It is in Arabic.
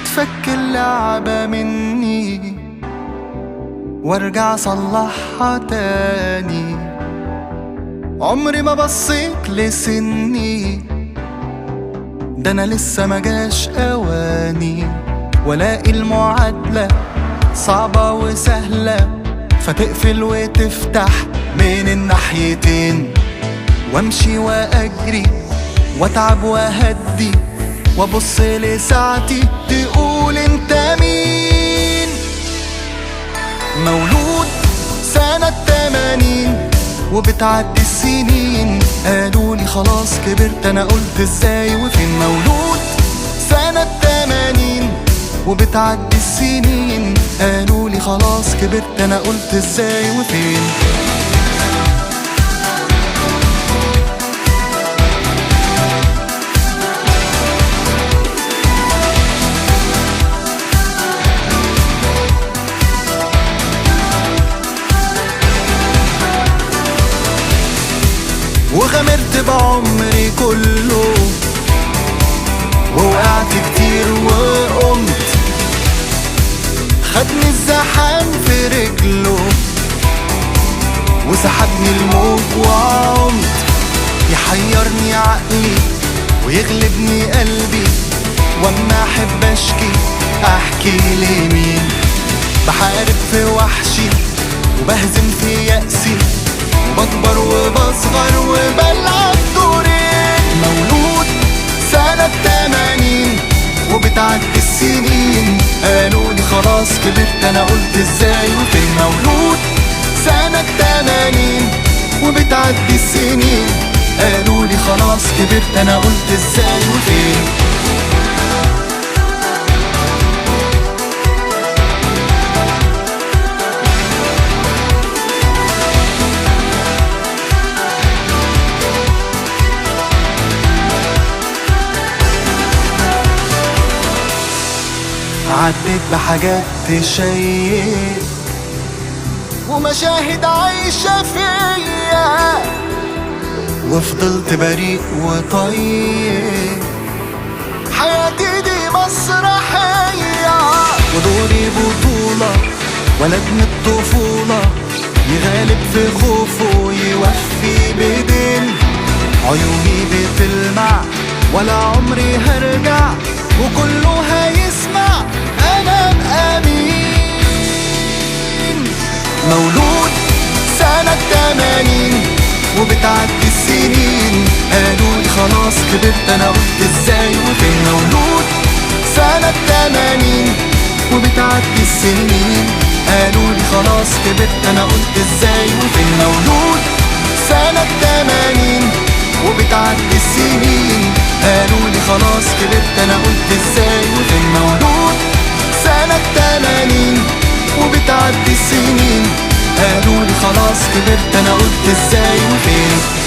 تتفك اللعبة مني وارجع صلحها تاني. عمري ما بصيت لسني، ده انا لسه مجاش اواني، والاقي المعادلة صعبة وسهلة، فتقفل وتفتح من الناحيتين، وامشي واجري واتعب واهدي وابص لساعتي تقول انت مين. مولود سنة 80 وبتعدي السنين، قالولي خلاص كبرت، انا قلت ازاي وفين. مولود سنة 80 وبتعدي السنين، قالولي خلاص كبرت، انا قلت ازاي وفين. وغامرت بعمري كله ووقعت كتير وقمت، خدني الزحام في رجله وسحبني الموج وعمت. يحيرني عقلي ويغلبني قلبي، واما احب اشكي احكي لمين. بحارب في وحشي وبهزم في يأسي، وبكبر وبصغر وبلعب دورين. مولود سنة 80 وبتعدي السنين، قالولي خلاص كبرت، انا قلت ازاي وفين. مولود سنة 80 وبتعدي السنين، قالولي خلاص كبرت، انا قلت ازاي وفين. عديت بحاجات تشيق ومشاهد عايشة فيا، وفضلت بريء وطيب. حياتي دي مسرحية ودوري بطولة، ولد من الطفولة يغالب في خوفه ويوفي بدين. عيوني بتلمع ولا عمري هرجع، وكله هيسمع انا بأمين. مولود سنة 80 وبتعدي السنين، قالولي خلاص كبرت، انا قلت ازاي وفين. مولود سنة 80 وبتعدي السنين، قالولي خلاص كبرت، انا قلت ازاي وفين. مولود سنة 80 وبتعدي السنين، قالولي خلاص كبرت، انا قلت ازاي وفين. مولود سنة 80 وبتعدي السنين، قالولي خلاص كبرت، انا قلت ازاي وفين.